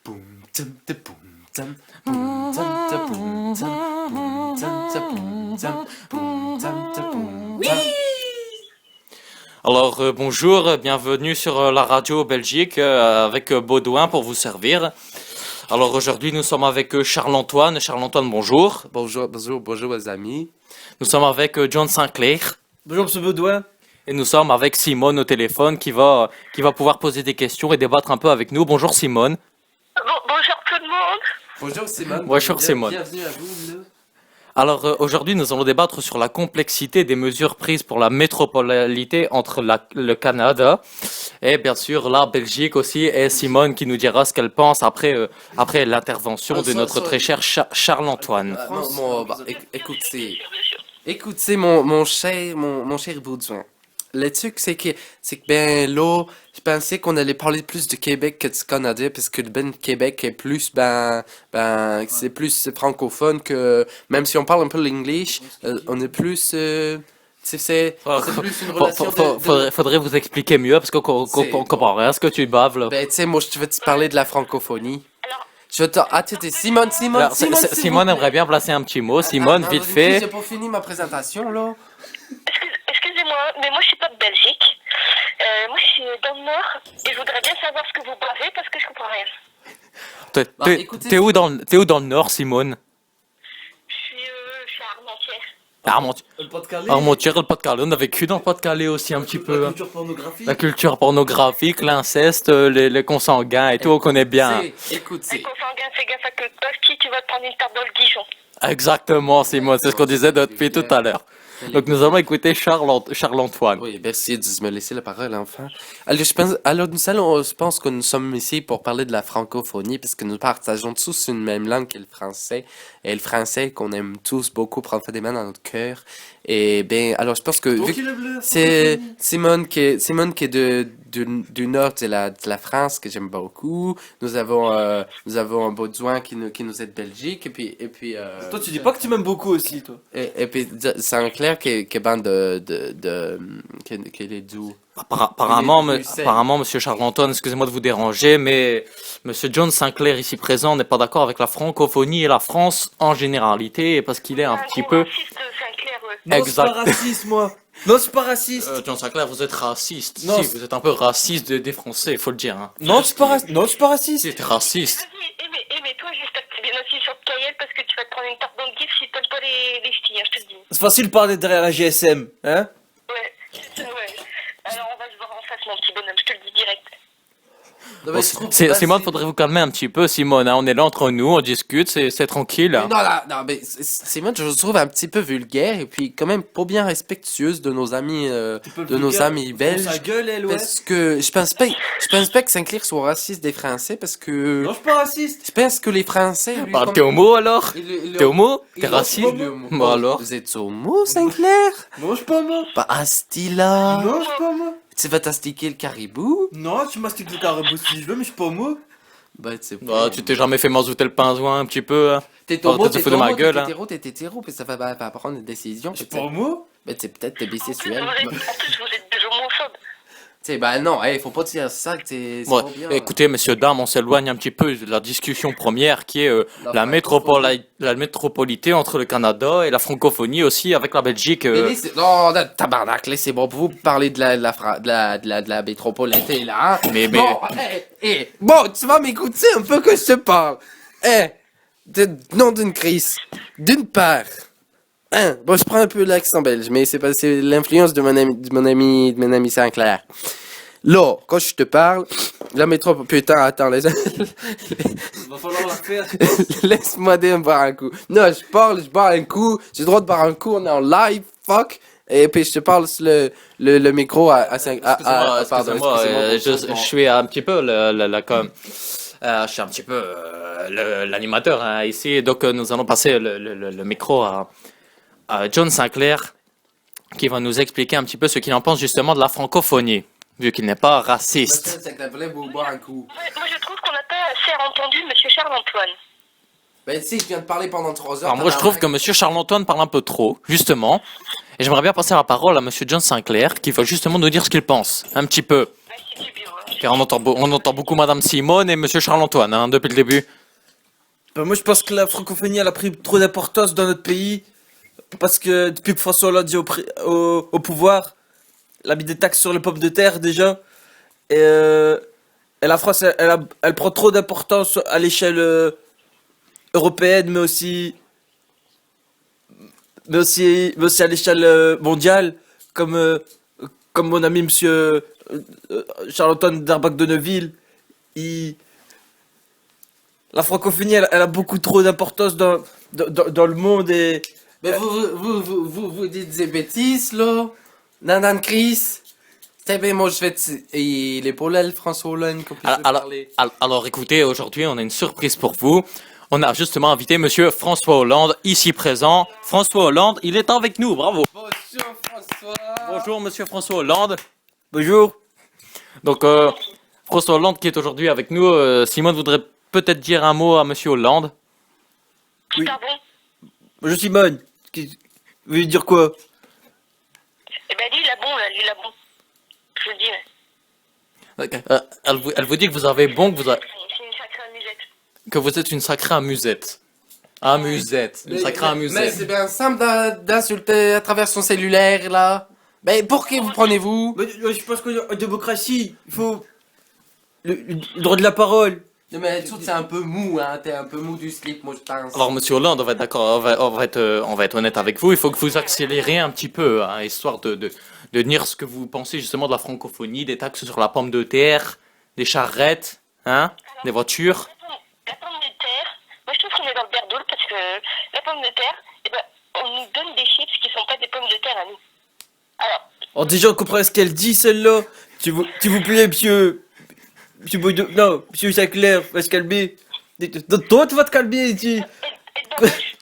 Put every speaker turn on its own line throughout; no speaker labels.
Boum, tsam, ta, boum, tsam, boum, tsam, ta, boum, tsam, boum, tsam, ta, boum, tsam, boum, tsam, ta, boum, tsam.
Alors bonjour, bienvenue sur la radio Belgique avec Baudouin pour vous servir. Alors aujourd'hui nous sommes avec Charles-Antoine. Charles-Antoine, bonjour.
Bonjour les amis.
Nous sommes avec John Sinclair.
Bonjour Monsieur Baudouin.
Et nous sommes avec Simone au téléphone qui va pouvoir poser des questions et débattre un peu avec nous. Bonjour Simone.
Bonjour tout le monde.
Bonjour Simone.
Bonjour Simone.
Bienvenue à vous. Là.
Alors aujourd'hui nous allons débattre sur la complexité des mesures prises pour la métropolité entre le Canada et bien sûr la Belgique aussi, et Simone qui nous dira ce qu'elle pense après l'intervention de notre très cher Charles-Antoine.
Écoutez mon cher Baudouin. Le truc, c'est que ben là, je pensais qu'on allait parler plus du Québec que du Canada, parce que le Québec est plus, c'est plus francophone que, même si on parle un peu l'anglais, on est plus, c'est plus une relation
Faudrait vous expliquer mieux parce qu'on comprend rien à ce que tu baves là.
Ben, tu sais, moi, je veux te parler de la francophonie.
Alors,
Je veux te... Attends, Simone,
Alors, Simone aimerait bien placer un petit mot. Simone,
Attends,
vite
j'ai
fait.
pas fini ma présentation, là.
excusez-moi, mais moi je suis pas de Belgique. Moi je suis dans le Nord et je voudrais bien savoir ce que vous bavez parce que je comprends rien.
Écoutez,
T'es où dans le Nord, Simone?
Je suis à Armentières.
Le Pas-de-Calais.
Armentières, le Pas-de-Calais. On a vécu dans le Pas-de-Calais aussi un petit peu.
La culture pornographique.
La culture pornographique, l'inceste, les consanguins et tout, on connaît bien.
Écoute,
Les consanguins, fais gaffe à que qui tu vas te prendre une tarte dans le guichon.
Exactement, Simone. C'est ce qu'on disait depuis tout à l'heure. Donc nous allons écouter Charles-Antoine.
Oui, merci de me laisser la parole, enfin. Je pense que nous sommes ici pour parler de la francophonie, parce que nous partageons tous une même langue qui est le français, et le français qu'on aime tous beaucoup profondément dans notre cœur. Et bien, alors je pense que vu que c'est Simone qui est du nord de la France que j'aime beaucoup. Nous avons un Baudouin qui nous est de Belgique, et puis
Toi, tu dis pas que tu m'aimes beaucoup aussi, toi.
et puis Sinclair qui est bande qui est d'où?
Apparemment,
Il est bruxelles.
apparemment, Monsieur Charles-Antoine, excusez-moi de vous déranger, mais Monsieur John Sinclair ici présent n'est pas d'accord avec la francophonie et la France en généralité, parce qu'il est un petit peu.
Raciste, Sinclair, ouais.
Non,
Exact.
c'est pas raciste, moi. Non, c'est pas raciste.
John Sinclair, vous êtes raciste.
Non,
Si, vous êtes un peu raciste des Français, il faut le dire. Hein.
Non, c'est pas raciste. Non, c'est pas raciste.
Si, t'es raciste.
Vas-y, mais toi, j'espère que tu es bien assis sur le cahier parce que tu vas te prendre une tarte dans le gif si t'aimes pas les ch'tis, hein, je te le dis.
C'est facile de parler derrière un GSM, hein.
Ouais, c'est ça, ouais. Alors on va se voir en face, mon petit bonhomme, je te le dis direct.
Non,
Bon,
mais je trouve que
Simone, faudrait vous calmer un petit peu, Simone. Hein. On est là entre nous, on discute, c'est tranquille.
Non, mais Simone, je le trouve un petit peu vulgaire, et puis quand même pas bien respectueuse de nos amis, belges.
Sa gueule, elle, ouais.
Parce que je pense pas que Sinclair soit raciste des Français, parce que
Non, je suis pas raciste.
je pense que les Français. lui,
Bah,
comme-
t'es homo alors?
il-
T'es homo?
il-
T'es
il-
raciste?
il- il-
Bon alors?
Vous êtes homo, Sinclair?
Non, je suis pas moi.
Pas Astila.
Non, je suis pas moi.
Tu vas t'astiquer le caribou?
Non, tu mastiques le caribou si je veux, mais je suis pas moi.
Bah, c'est
Bah, tu t'es jamais fait mazouter le pingouin un petit peu? Hein.
T'es
Oh,
homo,
t'es fou de ma gueule, hein.
t'es hétéro, puis ça va prendre une décision.
Je suis pas moi.
Mais c'est peut-être t'es
En plus,
bisexuel.
vous êtes des homophobes.
T'sais, bah non, faut pas dire ça, que c'est
Bon,
pas bien.
écoutez, messieurs, dames, on s'éloigne un petit peu de la discussion première qui est la métropolité entre le Canada et la francophonie aussi avec la Belgique.
Non, tabarnak, laissez-moi vous parler de la métropolité, là, hein.
Mais-
Bon, bon, tu vas m'écouter un peu que je te parle. Non d'une crise. D'une part, bon, je prends un peu l'accent belge, mais c'est l'influence de mon ami Sinclair. Là, quand je te parle, la métropole, putain, attends,
Il va falloir la faire.
laisse-moi boire un coup. Non, je bois un coup, j'ai le droit de boire un coup, on est en live, fuck. Et puis je te parle sur le micro à 5...
Excusez-moi, je suis un petit peu je suis un petit peu l'animateur hein, ici, donc nous allons passer le micro à John Sinclair qui va nous expliquer un petit peu ce qu'il en pense justement de la francophonie, vu qu'il n'est pas raciste.
boire un coup.
Moi, je trouve qu'on n'a pas assez entendu Monsieur Charles-Antoine.
Ben si, je viens de parler pendant 3 heures.
Alors moi je trouve que Monsieur Charles-Antoine parle un peu trop, justement, et j'aimerais bien passer la parole à Monsieur John Sinclair qui va justement nous dire ce qu'il pense, un petit peu.
Merci du bureau.
Car on entend beaucoup Madame Simone et Monsieur Charles-Antoine hein, depuis le début.
Ben, moi, je pense que la francophonie, elle a pris trop d'importance dans notre pays. Parce que depuis que François Hollande est au pouvoir, il a mis des taxes sur les pommes de terre déjà. Et la France, elle prend trop d'importance à l'échelle européenne, mais aussi à l'échelle mondiale, comme mon ami monsieur Charles-Antoine d'Arbac de Neuville. La francophonie, elle a beaucoup trop d'importance dans le monde et.
Mais vous dites des bêtises, là? Nan Chris? C'est bien, moi, je vais il est pour là, le François Hollande, qu'on puisse parler.
Alors écoutez, aujourd'hui on a une surprise pour vous. On a justement invité Monsieur François Hollande, ici présent. François Hollande, il est avec nous, bravo.
Bonjour, François.
Bonjour Monsieur François Hollande.
Bonjour.
Donc François Hollande qui est aujourd'hui avec nous. Simone voudrait peut-être dire un mot à Monsieur Hollande.
Oui.
Pardon.
Bonjour Simone. Vous voulez dire quoi?
Eh ben, lui, il a bon, là, lui, il a bon. Je le dis, ouais.
Elle vous dit que vous avez bon,
C'est une sacrée amusette.
que vous êtes une sacrée amusette. Amusette, une sacrée
Mais
amusette.
c'est bien simple d'insulter à travers son cellulaire, là. Mais pour qui vous prenez-vous?
Mais, je pense qu'en démocratie, il faut le droit de la parole.
Non, mais tout c'est un peu mou, hein. T'es un peu mou du slip, moi, je pense.
Alors Monsieur Hollande, on va être d'accord, on va être honnête avec vous. Il faut que vous accélériez un petit peu, hein, histoire de dire ce que vous pensez justement de la francophonie, des taxes sur la pomme de terre, des charrettes, hein, des voitures.
La pomme de terre, moi je trouve qu'on est dans le berdoul parce que la pomme de terre, eh ben, on nous donne des chips qui sont pas des pommes de terre à nous. Alors,
Oh, déjà, on comprend ce qu'elle dit, celle-là. S'il vous plaît, monsieur. Non, monsieur Saclair, va se calmer. Toi, tu vas te calmer, ici.
et Babache,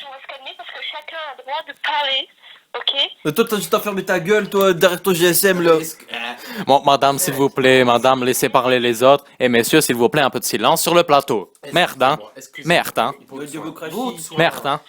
on va se calmer parce que chacun a le droit de parler, ok?
Toi, t'as juste à fermer ta gueule, toi, derrière ton GSM, là.
Bon, madame, s'il vous plaît, madame, laissez parler les autres. Et messieurs, s'il vous plaît, un peu de silence sur le plateau. Merde, hein. Merde, hein. Merde, hein.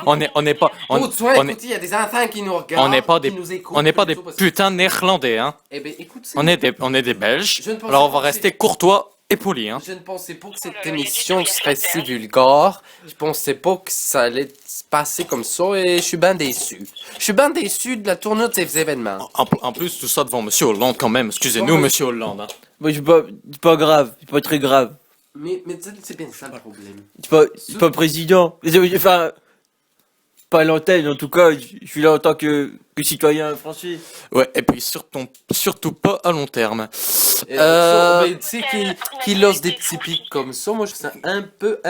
On n'est pas...
On
on est-
écoutez, il y a des enfants qui nous regardent,
on n'est pas
qui
des...
nous écoutent.
On n'est pas des
tout parce que-
putains de néerlandais, hein.
Eh ben, écoute,
On est des Belges.
Je ne pensais
Alors on va
pas que
rester courtois et polis, hein.
Je ne pensais pas que cette émission serait si vulgaire. Je pensais pas que ça allait se passer comme ça et je suis bien déçu. Je suis bien déçu de la tournure de ces événements.
En plus, tout ça devant Monsieur Hollande quand même. Excusez-nous, Monsieur Hollande, hein.
Moi, c'est pas grave, c'est pas très grave.
Mais c'est bien ça le problème.
C'est pas président. Enfin, pas à l'antenne, en tout cas, je suis là en tant que citoyen français.
Ouais, et puis surtout pas à long terme.
Mais tu sais qu'il lance des petits pics comme ça, moi je trouve ça un peu...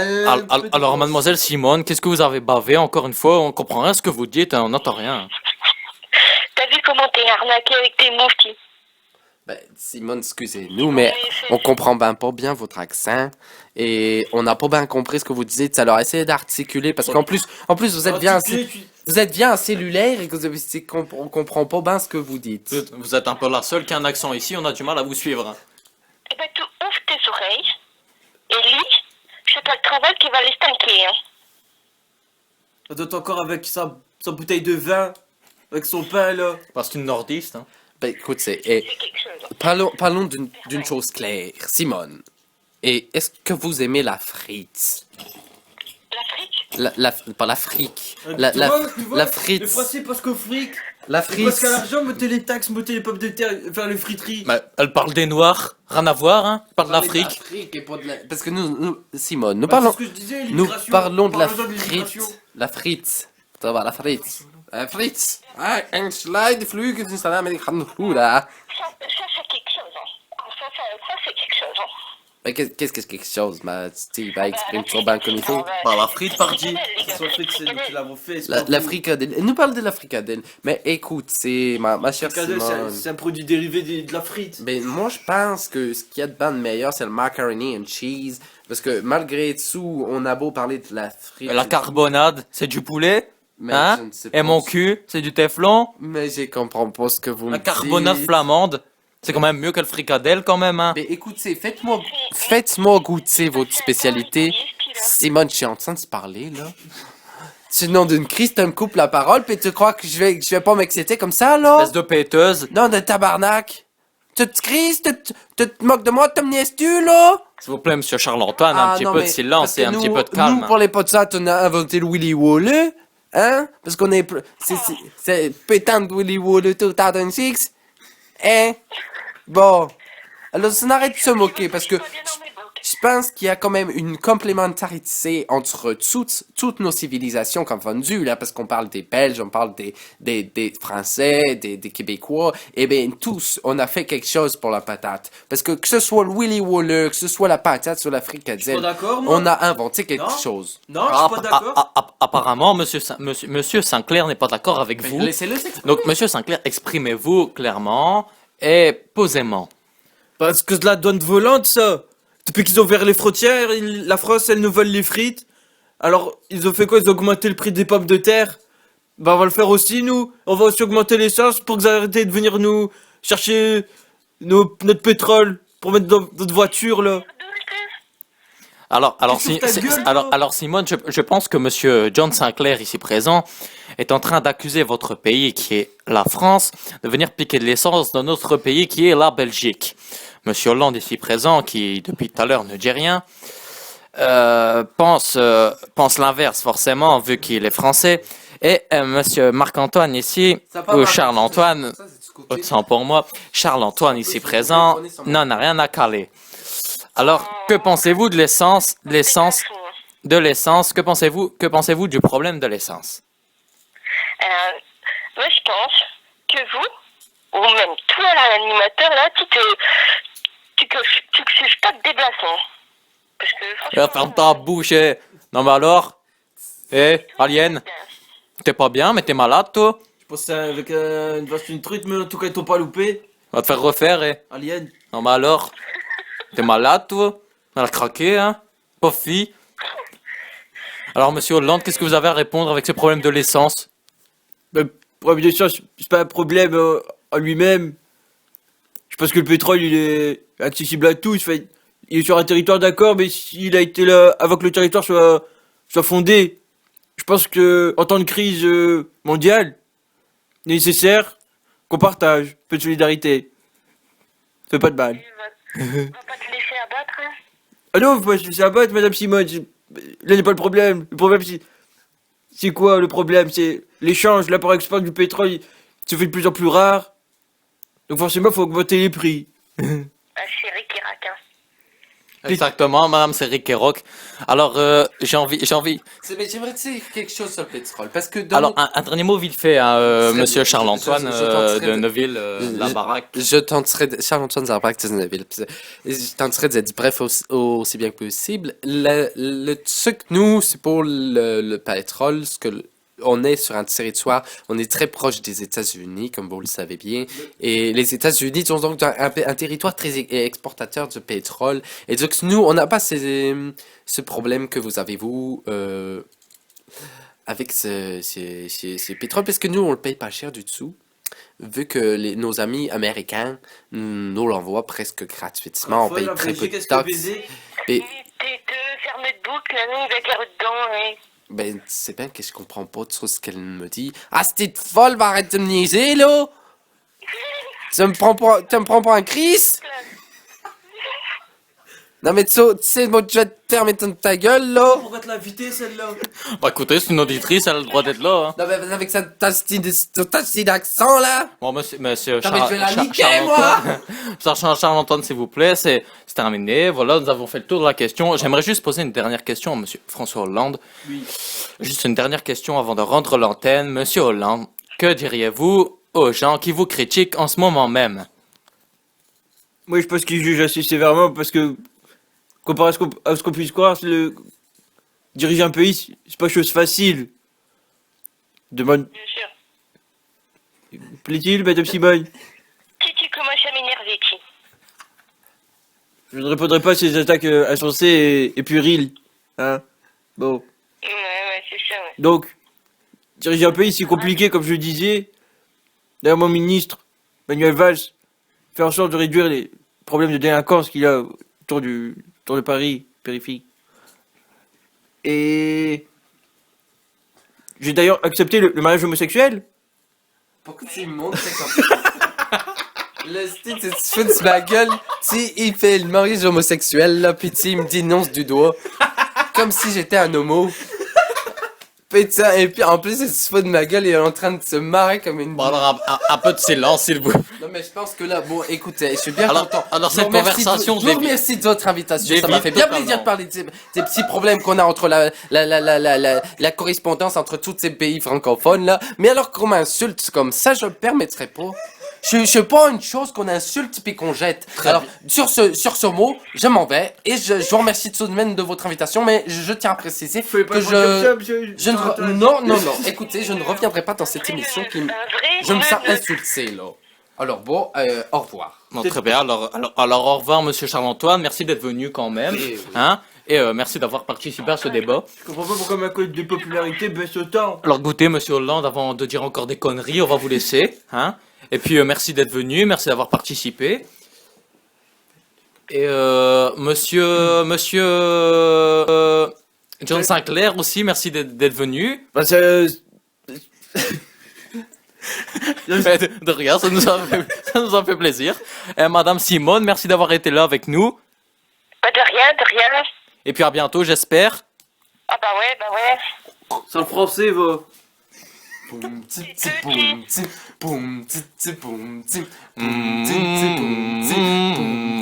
Alors, mademoiselle Simone, qu'est-ce que vous avez bavé encore une fois? On comprend rien ce que vous dites, hein, on n'entend rien.
T'as vu comment t'es arnaqué avec tes mouftis?
Ben, Simone, excusez-nous, mais on comprend ben pas bien votre accent et on n'a pas bien compris ce que vous disiez. Alors essayez d'articuler parce qu'en plus vous êtes bien en cellulaire et que on comprend pas bien ce que vous dites.
Vous êtes un peu la seule qui a un accent ici, on a du mal à vous suivre. Hein.
Eh ben, tu ouvres tes oreilles et lis, c'est pas le travail qui va les stanker, hein.
On doit encore avec sa bouteille de vin, avec son pain, là.
Parce qu'une nordiste, hein.
Ben écoute,
C'est quelque chose.
parlons d'une chose claire, Simone. Et est-ce que vous aimez la frite?
L'Afrique?
Pas la fric.
Tu
La
vois,
frite.
Le français, parce qu'au fric.
La
Parce
frite.
qu'à l'argent, mettez les taxes, mettez les pommes de terre, faire les friteries.
Mais elle parle des Noirs, rien à voir, hein. Elle parle de l'Afrique.
Et pas de la... Parce que Simone, nous
Bah,
parlons...
c'est ce que je disais,
Nous
l'immigration.
parlons de la
Parlons l'immigration.
frite. La frite. Ça va, la frite. La frite. Ah, ein Schleidflüge ist in Amerikaner là.
Ça, c'est quelque chose, hein. Ça, c'est quelque chose, hein.
Mais qu'est-ce que c'est quelque chose, ma Steve, exprime ça bien comme il faut.
Bah, la frite, pardi.
Son fric, c'est tu l'as refait. c'est
La
pas vous.
fricadelle. Elle nous parle de la fricadelle. Mais écoute, c'est ma chère
Fricadelle,
Simone.
c'est un produit dérivé de la frite.
Ben, moi, je pense que ce qu'il y a de bien de meilleur, c'est le macaroni and cheese. Parce que malgré tout, on a beau parler de la frite.
La carbonade, c'est du poulet,
Mais
hein.
je ne sais pas
Et mon
si-
cul, c'est du téflon.
Mais je comprends pas ce que vous
La
me
carbonade
dites.
flamande, c'est quand même mieux que le fricadelle quand même, hein.
Mais écoutez, faites-moi goûter votre spécialité. Simone, je suis en train de se parler, là. Tu nom d'une crise, tu me coupes la parole, puis tu crois que je vais pas m'exciter comme ça, là?
Espèce de péteuse.
Non, de tabarnak. Tu te crises, tu te moques de moi, tu me niaises-tu, là?
S'il vous plaît, monsieur Charles-Antoine, un petit peu de silence et un petit peu de calme.
Nous, pour les potes, on a inventé le Willy Walleux, hein? Parce qu'on est... C'est pétant de Willy Walleux 2006, hein? Bon. Alors, on arrête de se moquer, parce que... Je pense qu'il y a quand même une complémentarité entre toutes nos civilisations confondues, là, parce qu'on parle des Belges, on parle des Français, des Québécois, et bien tous, on a fait quelque chose pour la patate. Parce que ce soit le Willy Walleux, que ce soit la patate sur la fricadelle, on a inventé quelque chose.
Non, je suis pas d'accord.
Apparemment, monsieur Sinclair n'est pas d'accord avec vous.
Laissez-le s'exprimer.
Donc, monsieur Sinclair, exprimez-vous clairement et posément.
Parce que c'est de la douane volante, ça. Depuis qu'ils ont ouvert les frontières, la France, elle nous vole les frites. Alors, ils ont fait quoi? Ils ont augmenté le prix des pommes de terre. Bah, on va le faire aussi, nous. On va aussi augmenter l'essence pour que vous arrêtez de venir nous chercher notre pétrole pour mettre dans notre voiture, là.
Alors
Gueule,
Simone, je pense que monsieur John Sinclair, ici présent, est en train d'accuser votre pays, qui est la France, de venir piquer de l'essence dans notre pays, qui est la Belgique. Monsieur Hollande, ici présent, qui depuis tout à l'heure ne dit rien, pense l'inverse forcément, vu qu'il est français. Et monsieur Marc-Antoine ici, ou Charles-Antoine, autant pour moi, Charles-Antoine ici présent, n'en a rien à caler. Alors, que pensez-vous de l'essence, que pensez-vous du problème de l'essence?
Moi, je pense que vous, ou même toi, là, l'animateur, là, tu suces pas de déplacement. Parce que, franchement...
Ferme ta bouche, eh. Non, mais alors? Alien? T'es pas bien, mais t'es malade, toi?
Je pense que c'est avec une vache une truite, mais en tout cas, ils t'ont pas loupé.
Va te faire refaire,
Alien.
Non, mais alors? T'es malade, toi? On a craqué, hein? Pauvre fille. Alors, monsieur Hollande, qu'est-ce que vous avez à répondre avec ce problème de l'essence?
Le problème d'essence, c'est pas un problème en lui-même. Je pense que le pétrole, il est accessible à tous. Fait, il est sur un territoire, d'accord, mais s'il a été là avant que le territoire soit fondé, je pense que en temps de crise mondiale, il est nécessaire qu'on partage un peu de solidarité. Ça fait pas de mal.
On va pas te laisser abattre, hein?
Ah non, faut pas se laisser abattre, madame Simone. Là n'est pas le problème. Le problème, c'est quoi le problème? C'est l'échange. Là, par export du pétrole, il se fait de plus en plus rare. Donc forcément, il faut augmenter les prix.
Ah, c'est Rick et Raquin.
Exactement, madame, c'est Rick et Rock. Alors, j'ai envie...
Mais j'aimerais dire quelque chose sur le pétrole, parce que...
Alors, un dernier mot vite fait, hein, monsieur Charles-Antoine
je
de Neuville, la baraque.
Charles-Antoine de la baraque de Neuville. Je tenterai d'être bref aussi bien que possible. Le truc, nous, c'est pour le pétrole, on est sur un territoire, on est très proche des États-Unis, comme vous le savez bien, et les États-Unis sont donc un territoire très exportateur de pétrole, et donc nous, on n'a pas ce problème que vous avez, vous, avec ces pétroles, parce que nous, on le paye pas cher du tout, vu que nos amis américains nous l'envoient presque gratuitement, on paye très peu de taxes.
T'es fermé de boucle, la nuit, avec la rue dedans, hein.
Ben, c'est bien que je comprends pas trop ce qu'elle me dit. Ah, c'était folle, va arrêter de me niaiser, là! Tu me prends pour un Chris? Non, mais tu sais, moi, tu vas te fermer ta gueule, là!
Pourquoi te l'inviter, celle-là?
Bah écoutez, c'est une auditrice, elle a le droit d'être là. Hein.
Non, mais avec ta style d'accent, là!
Bon, monsieur
Non, mais je vais la niquer, moi!
Charles-Antoine, s'il vous plaît, c'est terminé. Voilà, nous avons fait le tour de la question. J'aimerais juste poser une dernière question à monsieur François Hollande.
Oui.
Juste une dernière question avant de rendre l'antenne. Monsieur Hollande, que diriez-vous aux gens qui vous critiquent en ce moment même?
Moi, je pense qu'ils jugent assez sévèrement parce que, comparé à ce qu'on puisse croire, diriger un pays, c'est pas chose facile. Demande.
Bien sûr.
Plaît-il, madame Simone?
Si tu commences à m'énerver, qui?
Je ne répondrai pas à ces attaques insensées et puériles. Hein? Bon.
Ouais, c'est ça, ouais.
Donc, diriger un pays, c'est compliqué, comme je le disais. D'ailleurs, mon ministre, Manuel Valls, fait en sorte de réduire les problèmes de délinquance qu'il y a autour de Paris, périphérique. Et j'ai d'ailleurs accepté le mariage homosexuel.
Pourquoi tu montres ça comme Le style, tu te fous de ma gueule. Tu sais, il fait le mariage homosexuel, là, pis tu sais, il me dénonce du doigt. Comme si j'étais un homo. Putain, et puis en plus, il se fout de ma gueule, il est en train de se marrer comme une...
Bon, alors, un peu de silence, s'il vous plaît.
Non, mais je pense que là, bon, écoutez, je suis bien
Alors-
content.
alors
Je vous
cette
remercie
conversation
je vous remercie de votre invitation. Ça m'a
dévie
fait bien
totalement.
plaisir de parler des petits problèmes qu'on a entre la correspondance entre tous ces pays francophones, là. Mais alors qu'on m'insulte comme ça, je le permettrai pas. Je suis pas une chose qu'on insulte puis qu'on jette. Alors, sur ce mot, je m'en vais et je vous remercie tout de même de votre invitation, mais je tiens à préciser que je ne re- non, écoutez, je ne reviendrai pas dans cette émission qui me... Je me sens insulté, là. Alors bon, au revoir.
Bon, très bien. Alors, au revoir, monsieur Charles-Antoine. Merci d'être venu quand même.
Oui.
Hein? Et merci d'avoir participé à ce débat.
Je comprends pas pourquoi ma cote de popularité baisse autant.
Alors, goûtez, monsieur Hollande, avant de dire encore des conneries, on va vous laisser. Hein? Et puis, merci d'être venu. Merci d'avoir participé. Et monsieur John Sinclair aussi, merci d'être venu.
Bah,
De rien, ça nous a fait plaisir. Et Madame Simone, merci d'avoir été là avec nous.
Pas de rien, de rien.
Et puis à bientôt, j'espère.
Ah bah ouais.
sans le français, va.
Boum, tsi, tsi, boum, tsi, boum, tsi, tsi, boum, tsi, boum, tsi, tsi, boum, tsi, boum,